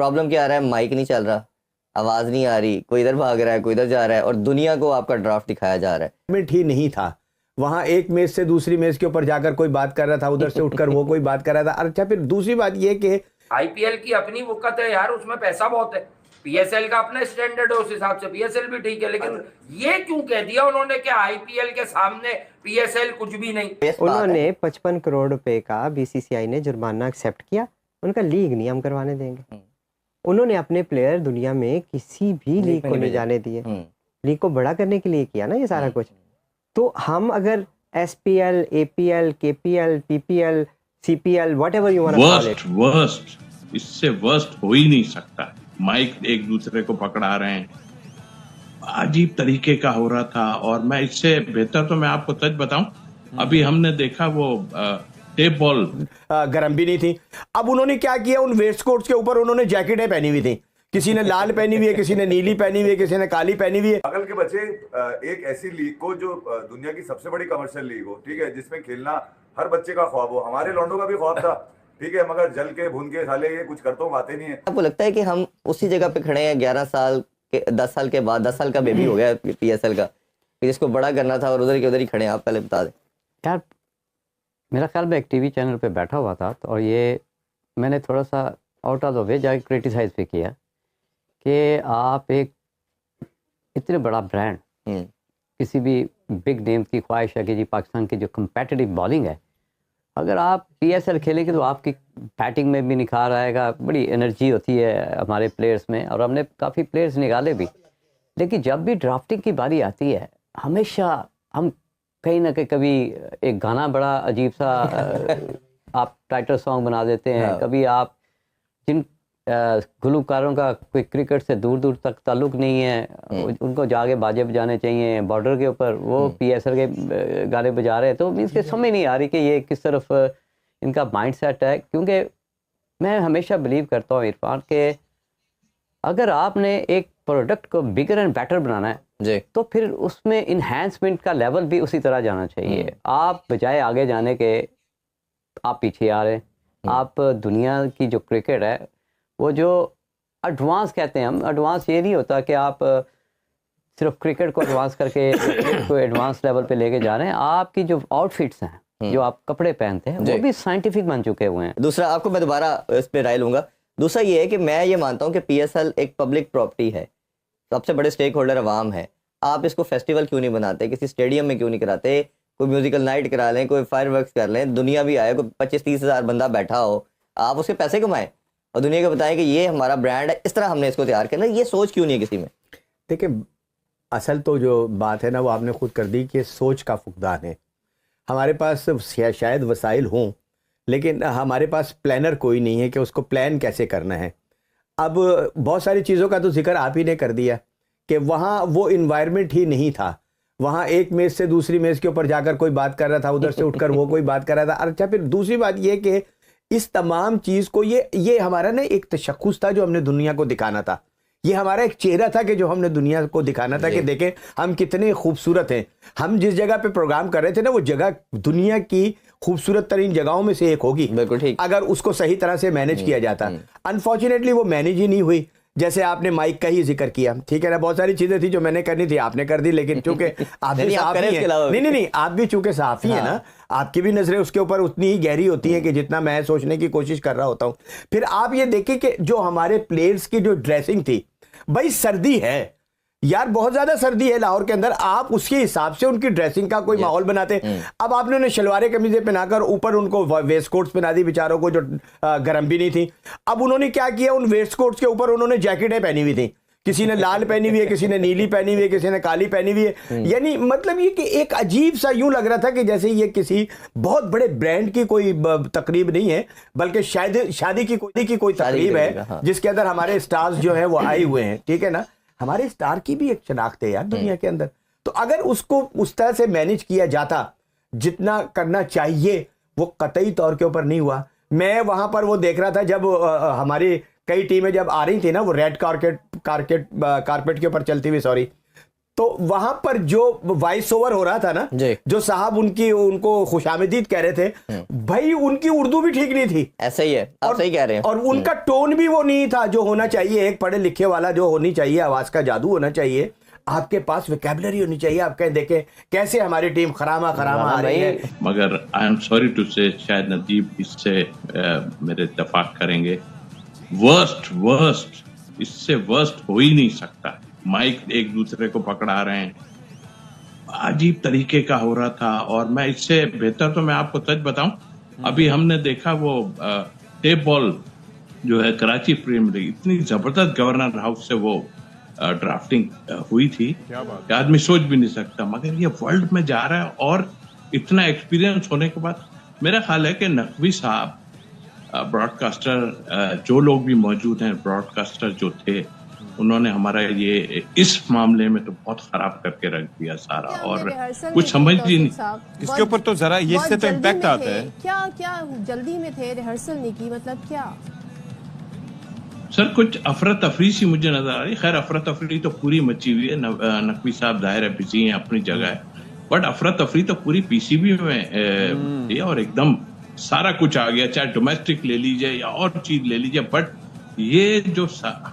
Problem क्या आ रहा है, माइक नहीं चल रहा, आवाज नहीं आ रही, कोई इधर भाग रहा है, कोई इधर जा रहा है, और दुनिया को आपका ड्राफ्ट दिखाया जा रहा है। मिनट ही नहीं था, वहां एक मेज से दूसरी मेज के ऊपर जाकर कोई बात कर रहा था, उधर से उठकर वो कोई बात कर रहा था। अच्छा, फिर दूसरी बात ये कि आईपीएल की अपनी वक़्त है यार, उसमें पैसा बहुत है। पीएसएल का अपना स्टैंडर्ड है, उस हिसाब से पीएसएल भी ठीक है, लेकिन ये क्यों कह दिया उन्होंने कि आईपीएल के सामने पीएसएल कुछ भी नहीं। उन्होंने 55 करोड़ रुपए का बीसीसीआई ने जुर्माना एक्सेप्ट किया, उनका लीग नहीं हम करवाने देंगे। उन्होंने अपने प्लेयर दुनिया में किसी भी लीग को नहीं जाने दिए, लीग को बड़ा करने के लिए किया ना ये सारा कुछ। तो हम अगर SPL, APL, KPL, PPL, CPL, whatever you want to call it, worst इससे वर्स्ट हो ही नहीं सकता। माइक एक दूसरे को पकड़ा रहे हैं, अजीब तरीके का हो रहा था। और मैं इससे बेहतर तो मैं आपको सच बताऊं, अभी हमने देखा वो टेप बॉल गर्म भी नहीं थी। अब उन्होंने क्या किया, उन वेस्ट कोट्स के ऊपर उन्होंने जैकेटें पहनी हुई थी, किसी ने लाल पहनी हुई है, किसी ने नीली पहनी हुई है, किसी ने काली पहनी हुई है। पागल के बच्चे, एक ऐसी लीग को जो दुनिया की सबसे बड़ी कमर्शियल लीग हो, ठीक है, जिसमें खेलना हर बच्चे का ख्वाब हो, हमारे लौंडों का भी ख्वाब था, ठीक है, मगर जल के भून के साले ये कुछ कर तो बातें नहीं है। आपको लगता है कि हम उसी जगह पे खड़े हैं 11 साल के, 10 साल के बाद, 10 साल का बेबी हो गया पीएसएल का, जिसको बड़ा करना था और उधर के उधर ही खड़े हैं? आप पहले बता दें यार। मेरा ख्याल में एक टीवी चैनल पे बैठा हुआ था, तो और ये मैंने थोड़ा सा आउट ऑफ द वे जाके क्रिटिसाइज भी किया कि आप एक इतने बड़ा ब्रांड, किसी भी बिग नेम की ख्वाहिश है कि जी पाकिस्तान की जो कम्पेटिटिव बॉलिंग है, अगर आप पीएसएल खेलेंगे तो आपकी बैटिंग में भी निखार आएगा, बड़ी एनर्जी होती है हमारे प्लेयर्स में, और हमने काफ़ी प्लेयर्स निकाले भी। लेकिन जब भी ड्राफ्टिंग की बारी आती है, हमेशा हम कहीं ना कहीं, कभी एक गाना बड़ा अजीब सा आप टाइटल सॉन्ग बना देते हैं, कभी आप जिन गुलकारों का कोई क्रिकेट से दूर दूर तक ताल्लुक नहीं है, उनको जाके बाजे बजाने चाहिए बॉर्डर के ऊपर, वो पीएसएल के गाने बजा रहे हैं, तो इसके समझ नहीं आ रही कि ये किस तरफ इनका माइंडसेट है। क्योंकि मैं हमेशा बिलीव करता हूँ इरफान के अगर आपने एक प्रोडक्ट को बिगर एंड बेटर बनाना है जी, तो फिर उसमें इन्हेंसमेंट का लेवल भी उसी तरह जाना चाहिए। आप बजाय आगे जाने के आप पीछे आ रहे हैं। आप दुनिया की जो क्रिकेट है, वो जो एडवांस कहते हैं हम, एडवांस ये नहीं होता कि आप सिर्फ क्रिकेट को एडवांस करके को एडवांस लेवल पे लेके जा रहे हैं। आपकी जो आउटफिट्स हैं, जो आप कपड़े पहनते हैं, वो भी साइंटिफिक बन चुके हुए हैं। दूसरा, आपको मैं दोबारा इस पे राय लूंगा। दूसरा ये है कि मैं ये मानता हूँ कि पीएसएल एक पब्लिक प्रॉपर्टी है, सबसे बड़े स्टेक होल्डर अवाम है। आप इसको फेस्टिवल क्यों नहीं बनाते, किसी स्टेडियम में क्यों नहीं कराते, कोई म्यूजिकल नाइट करा लें, कोई फायरवर्क्स कर लें, दुनिया भी आए, कोई 25-30 हज़ार बंदा बैठा हो, आप उसके पैसे कमाएं और दुनिया को बताएं कि ये हमारा ब्रांड है, इस तरह हमने इसको तैयार करना। ये सोच क्यों नहीं है किसी में? देखिए, असल तो जो बात है ना, वो आपने खुद कर दी कि सोच का फुकदान है। हमारे पास शायद वसाइल हों, लेकिन हमारे पास प्लानर कोई नहीं है कि उसको प्लान कैसे करना है। अब बहुत सारी चीज़ों का तो जिक्र आप ही ने कर दिया कि वहाँ वो इन्वायरमेंट ही नहीं था, वहाँ एक मेज़ से दूसरी मेज़ के ऊपर जाकर कोई बात कर रहा था, उधर से उठकर वो कोई बात कर रहा था। अच्छा, फिर दूसरी बात ये कि इस तमाम चीज़ को ये हमारा ना एक तशख्खुस था जो हमने दुनिया को दिखाना था। ये हमारा एक चेहरा था कि जो हमने दुनिया को दिखाना था कि देखें हम कितने खूबसूरत हैं। हम जिस जगह पे प्रोग्राम कर रहे थे ना, वो जगह दुनिया की खूबसूरत तरीन जगहों में से एक होगी, बिल्कुल ठीक, अगर उसको सही तरह से मैनेज किया जाता। अनफॉर्चुनेटली वो मैनेज ही नहीं हुई। जैसे आपने माइक का ही जिक्र किया, ठीक है ना, बहुत सारी चीजें थी जो मैंने करनी थी, आपने कर दी, लेकिन चूंकि आप भी सहाफ़ी हैं, नहीं, आप भी चूंकि सहाफ़ी हैं ना, आपकी भी नजरें उसके ऊपर उतनी ही गहरी होती हैं कि जितना मैं सोचने की कोशिश कर रहा होता हूं। फिर आप ये देखें कि जो हमारे प्लेयर्स की जो ड्रेसिंग थी, भाई सर्दी है यार, बहुत ज्यादा सर्दी है लाहौर के अंदर, आप उसके हिसाब से उनकी ड्रेसिंग का कोई माहौल बनाते। अब आपने उन्हें शलवारें कमीजें पहनाकर ऊपर उनको वेस्ट कोट्स पहना दी बेचारों को, जो गर्म भी नहीं थी। अब उन्होंने क्या किया, उन वेस्ट कोट्स के ऊपर उन्होंने जैकेटें पहनी हुई थी, किसी ने लाल पहनी हुई है, किसी ने नीली पहनी हुई है, किसी ने काली पहनी हुई है। यानी मतलब ये कि एक अजीब सा यूं लग रहा था कि जैसे ये किसी बहुत बड़े ब्रांड की कोई तकरीब नहीं है, बल्कि शायद शादी की कोई तकरीब है, जिसके अंदर हमारे स्टार्स जो है वो आए हुए हैं। ठीक है ना, हमारे स्टार की भी एक शनाख्त है यार दुनिया के अंदर। तो अगर उसको उस तरह से मैनेज किया जाता जितना करना चाहिए, वो कतई तौर के ऊपर नहीं हुआ। मैं वहां पर वो देख रहा था जब हमारी कई टीमें जब आ रही थी ना, वो रेड कारपेट के ऊपर चलती हुई, सॉरी, तो वहां पर जो वॉइस ओवर हो रहा था ना, जी। जो साहब उनको खुशामदीद कह रहे थे, भाई उनकी उर्दू भी ठीक नहीं थी। ऐसा ही है, आप सही कह रहे हैं। और उनका टोन भी वो नहीं था जो होना चाहिए, एक पढ़े लिखे वाला जो होनी चाहिए, आवाज का जादू होना चाहिए, आपके पास वोकैबुलरी होनी चाहिए। आप कहें देखें कैसे हमारी टीम खरामा आ रही है। मगर आई एम सॉरी टू से, शायद नदीब इससे मेरे इत्तेफाक करेंगे, वर्स्ट इससे वर्स्ट हो ही नहीं सकता। माइक एक दूसरे को पकड़ा रहे हैं, अजीब तरीके का हो रहा था। और मैं इससे बेहतर तो मैं आपको सच बताऊं, अभी हमने देखा वो टेप बॉल जो है कराची प्रीमियर लीग, इतनी जबरदस्त गवर्नर हाउस से वो ड्राफ्टिंग हुई थी कि आदमी सोच भी नहीं सकता। मगर ये वर्ल्ड में जा रहा है, और इतना एक्सपीरियंस होने के बाद मेरा ख्याल है कि नकवी साहब ब्रॉडकास्टर, जो लोग भी मौजूद हैं ब्रॉडकास्टर जो थे, उन्होंने हमारा ये इस मामले में तो बहुत खराब करके रख दिया सारा, और कुछ समझ ही नहीं। इसके ऊपर तो जरा ये इससे तो इम्पैक्ट आता है। क्या जल्दी में थे, रिहर्सल नहीं की, मतलब क्या? सर कुछ अफरा तफरी सी मुझे नजर आ रही। खैर अफरा तफरी तो पूरी मची हुई है, नकवी साहब जाहिर है बिजी हैं, अपनी जगह है, बट अफरा तफरी तो पूरी पीसीबी में थी, और एकदम सारा कुछ आ गया, चाहे डोमेस्टिक ले लीजिए या और चीज ले लीजिए। बट ये जो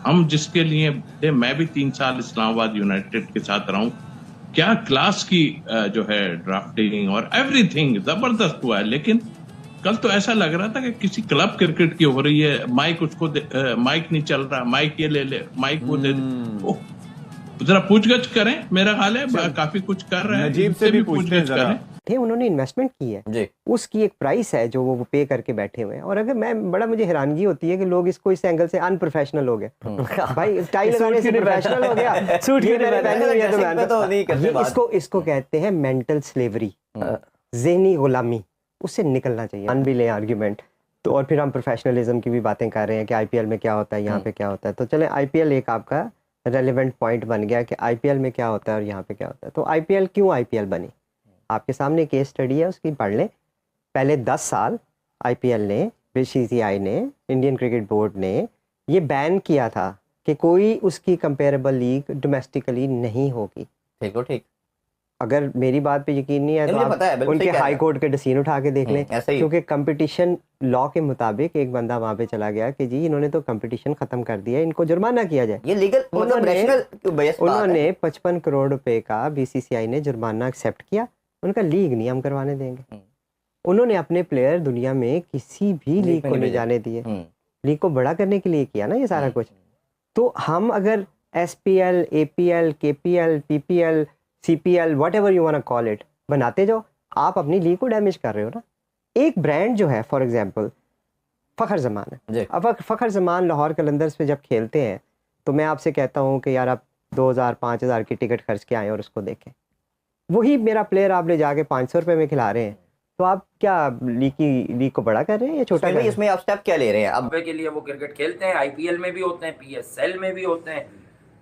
हम जिसके लिए, मैं भी 3 साल इस्लामाबाद यूनाइटेड के साथ रहा हूं, क्या क्लास की जो है ड्राफ्टिंग और एवरीथिंग जबरदस्त हुआ है। लेकिन कल तो ऐसा लग रहा था कि किसी क्लब क्रिकेट की हो रही है, माइक उसको माइक नहीं चल रहा, माइक ये ले माइक वो दे दे। जरा पूछगछ करें, मेरा ख्याल है काफी कुछ कर रहे हैं, नजीब से भी पूछगछ करें। उन्होंने इन्वेस्टमेंट की है जी। उसकी एक प्राइस है जो वो पे करके बैठे हुए हैं। और अगर बड़ा मुझे हैरानगी होती है कि लोग इसको इस एंगल से अनप्रोफेशनल हो गए। भाई टाई लगाने से प्रोफेशनल हो गया, सूट क्यों नहीं पहने तो नहीं करते। इसको कहते हैं मेंटल स्लेवरी, ज़हनी गुलामी, उससे निकलना चाहिए। मान भी ले आर्ग्यूमेंट तो, और फिर हम प्रोफेशनलिज्म की भी बातें कर रहे हैं कि आईपीएल में क्या होता है, यहाँ पे क्या होता है। तो चले आईपीएल एक आपका रेलेवेंट पॉइंट बन गया कि आईपीएल में क्या होता है और यहाँ पे क्या होता है। तो आईपीएल क्यों आईपीएल बनी, आपके सामने केस स्टडी है, उसकी पढ़ लें। पहले 10 साल आईपीएल ने, बीसीसीआई ने, इंडियन क्रिकेट बोर्ड ने ये बैन किया था कि कोई उसकी कंपेरेबल लीग डोमेस्टिकली नहीं होगी। ठीक। अगर मेरी बात पे यकीन नहीं है तो आप उनके हाई कोर्ट के डिसीजन उठा के देख लें, क्योंकि कंपटीशन लॉ के मुताबिक एक बंदा वहां पे चला गया कि जी इन्होंने तो कंपटीशन खत्म कर दिया, इनको जुर्माना किया जाए। ये लीगल उन्होंने 55 करोड़ रुपए का बीसीसीआई ने जुर्माना एक्सेप्ट किया। उनका लीग नहीं हम करवाने देंगे। उन्होंने अपने प्लेयर दुनिया में किसी भी लीग को नहीं जाने दिए, लीग को बड़ा करने के लिए किया ना ये सारा कुछ। तो हम अगर SPL, APL, KPL, PPL, CPL, whatever you want to call it बनाते जाओ, आप अपनी लीग को डैमेज कर रहे हो ना। एक ब्रांड जो है फॉर एग्जांपल फखर जमान है, अब फखर जमान लाहौर कलंदर्स पे जब खेलते हैं तो मैं आपसे कहता हूँ कि यार आप 2000-5000 की टिकट खर्च के आए और उसको देखें, वही मेरा प्लेयर आप ले जाके 500 रुपए में खिला रहे हैं, तो आप क्या लीग को बड़ा कर रहे हैं या छोटा कर रहे हैं? इसमें आप स्टेप क्या ले रहे हैं? अब के लिए वो क्रिकेट खेलते हैं, आईपीएल में भी होते हैं, पीएसएल में भी होते हैं।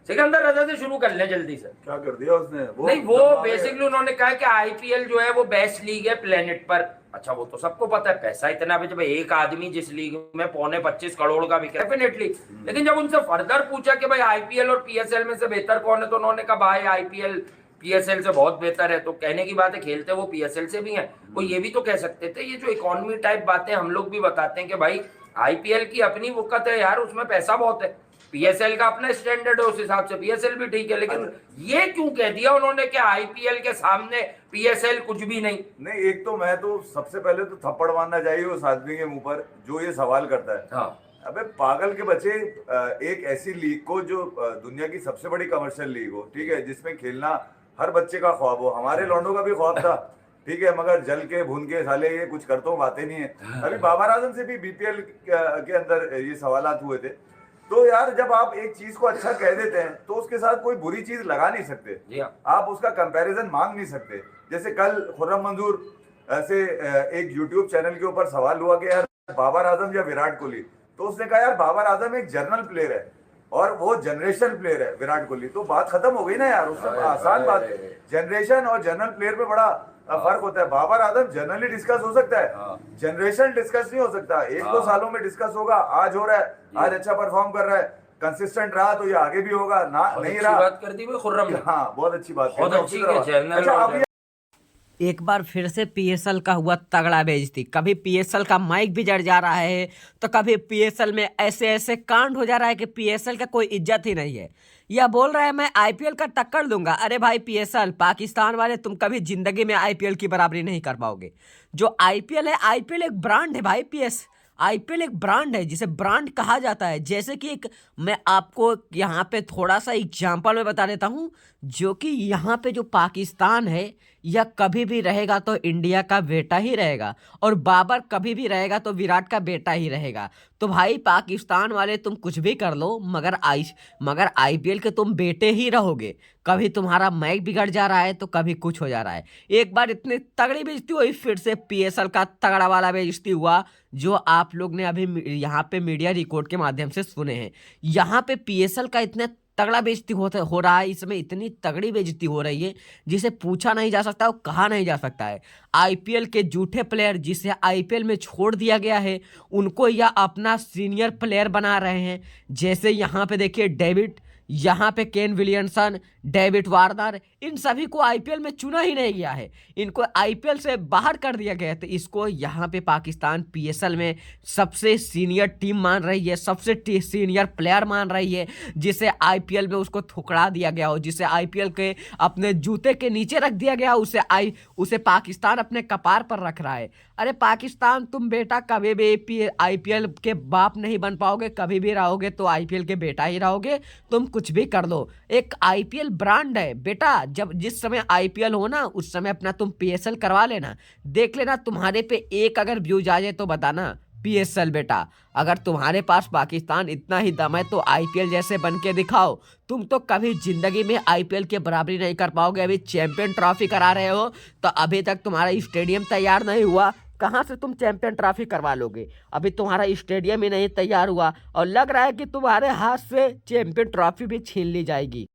सिकंदर रजा से शुरू कर लें जल्दी से। क्या कर दिया उसने? वो बेसिकली उन्होंने कहा कि आईपीएल जो है वो बेस्ट लीग है प्लेनेट पर। अच्छा वो तो सबको पता है, पैसा इतना जब एक आदमी जिस लीग में 25 करोड़ का बिक रहा है डेफिनेटली। लेकिन जब उनसे फर्दर पूछा कि भाई आईपीएल और पीएसएल में से बेहतर कौन है, तो उन्होंने कहा भाई आईपीएल पीएसएल से बहुत बेहतर है। तो कहने की बात है, खेलते वो पीएसएल से भी हैं। वो ये भी तो कह सकते थे, ये जो इकोनॉमी टाइप बातें हम लोग भी बताते हैं कि भाई आईपीएल की अपनी वक़्त है यार, उसमें पैसा बहुत है, पीएसएल का अपना स्टैंडर्ड है, उस हिसाब से पीएसएल भी ठीक है। लेकिन ये क्यों कह दिया उन्होंने कि आईपीएल के सामने पीएसएल कुछ भी नहीं? एक तो मैं तो सबसे पहले तो थप्पड़ मारना चाहिए उस आदमी के मुंह पर जो ये सवाल करता है। हाँ। अबे पागल के बच्चे, एक ऐसी लीग को जो दुनिया की सबसे बड़ी कमर्शियल लीग हो, ठीक है, जिसमें खेलना हर बच्चे का ख्वाब हो, हमारे लौंडों का भी ख्वाब था, ठीक है, मगर जल के भून के साले ये कुछ करते हो बातें नहीं है। अभी बाबर आजम से भी बीपीएल के अंदर ये सवालात हुए थे। तो यार जब आप एक चीज को अच्छा कह देते हैं तो उसके साथ कोई बुरी चीज लगा नहीं सकते, आप उसका कंपैरिजन मांग नहीं सकते। जैसे कल खुर्रम मंजूर से एक यूट्यूब चैनल के ऊपर सवाल हुआ कि यार बाबर आजम या विराट कोहली, तो उसने कहा यार बाबर आजम एक जर्नल प्लेयर है और वो जनरेशन प्लेयर है विराट कोहली। तो बात खत्म हो गई ना यार, उससे आसान बात है। जनरेशन और जनरल प्लेयर में बड़ा फर्क होता है। बाबर आजम जनरली डिस्कस हो सकता है, जनरेशन डिस्कस नहीं हो सकता। 1-2 सालों में डिस्कस होगा, आज हो रहा है, आज अच्छा परफॉर्म कर रहा है, कंसिस्टेंट रहा तो ये आगे भी होगा, ना नहीं अच्छी रहा। बात कर दी भाई खुर्रम ने। हाँ बहुत अच्छी बात बहुत है। अच्छी है, चैनल अच्छा और अब ये एक बार फिर से पीएसएल का हुआ तगड़ा बेइज्जती। कभी पीएसएल का माइक भी जड़ जा रहा है तो कभी पीएसएल में ऐसे ऐसे कांड हो जा रहा है कि पीएसएल का कोई इज्जत ही नहीं है। यह बोल रहा है मैं आईपीएल का टक्कर दूंगा। अरे भाई पीएसएल पाकिस्तान वाले, तुम कभी जिंदगी में आईपीएल की बराबरी नहीं कर पाओगे। जो आईपीएल है, आईपीएल एक ब्रांड है भाई। आईपीएल एक ब्रांड है जिसे ब्रांड कहा जाता है। जैसे कि एक मैं आपको यहाँ पे थोड़ा सा एग्जांपल में बता देता हूँ, जो कि यहाँ पे जो पाकिस्तान है यह कभी भी रहेगा तो इंडिया का बेटा ही रहेगा, और बाबर कभी भी रहेगा तो विराट का बेटा ही रहेगा। तो भाई पाकिस्तान वाले तुम कुछ भी कर लो, मगर आईपीएल के तुम बेटे ही रहोगे। कभी तुम्हारा मैच बिगड़ जा रहा है तो कभी कुछ हो जा रहा है। एक बार इतनी तगड़ी बेइज्जती हुई, फिर से पीएसएल का तगड़ा वाला बेइज्जती हुआ, जो आप लोग ने अभी यहाँ पे मीडिया रिकॉर्ड के माध्यम से सुने हैं। यहाँ पे पीएसएल का इतना तगड़ा बेइज्जती हो रहा है, इसमें इतनी तगड़ी बेइज्जती हो रही है जिसे पूछा नहीं जा सकता और कहा नहीं जा सकता है। आईपीएल के झूठे प्लेयर जिसे आईपीएल में छोड़ दिया गया है, उनको यह अपना सीनियर प्लेयर बना रहे हैं। जैसे यहाँ पे देखिए यहाँ पे केन विलियमसन, डेविड वार्नर, इन सभी को आईपीएल में चुना ही नहीं गया है। इनको आईपीएल से बाहर कर दिया गया है। तो इसको यहाँ पे पाकिस्तान पीएसएल में सबसे सीनियर टीम मान रही है, सबसे सीनियर प्लेयर मान रही है, जिसे आईपीएल में उसको ठुकरा दिया गया हो, जिसे आईपीएल के अपने जूते के नीचे रख दिया गया, उसे पाकिस्तान अपने कपार पर रख रहा है। अरे पाकिस्तान, तुम बेटा कभी भी आईपीएल के बाप नहीं बन पाओगे। कभी भी रहोगे तो आईपीएल के बेटा ही रहोगे। तुम कुछ भी कर लो, एक आईपीएल ब्रांड है बेटा। जब जिस समय आईपीएल हो ना, उस समय अपना तुम पीएसएल करवा लेना, देख लेना तुम्हारे पे एक अगर व्यूज आ जाए तो बताना पीएसएल बेटा। अगर तुम्हारे पास पाकिस्तान इतना ही दम है तो आईपीएल जैसे बन के दिखाओ। तुम तो कभी जिंदगी में आईपीएल के बराबरी नहीं कर पाओगे। अभी चैंपियन ट्रॉफी करा रहे हो तो अभी तक तुम्हारा स्टेडियम तैयार नहीं हुआ, कहाँ से तुम चैंपियन ट्रॉफी करवा लोगे? अभी तुम्हारा स्टेडियम ही नहीं तैयार हुआ और लग रहा है कि तुम्हारे हाथ से चैंपियन ट्रॉफी भी छीन ली जाएगी।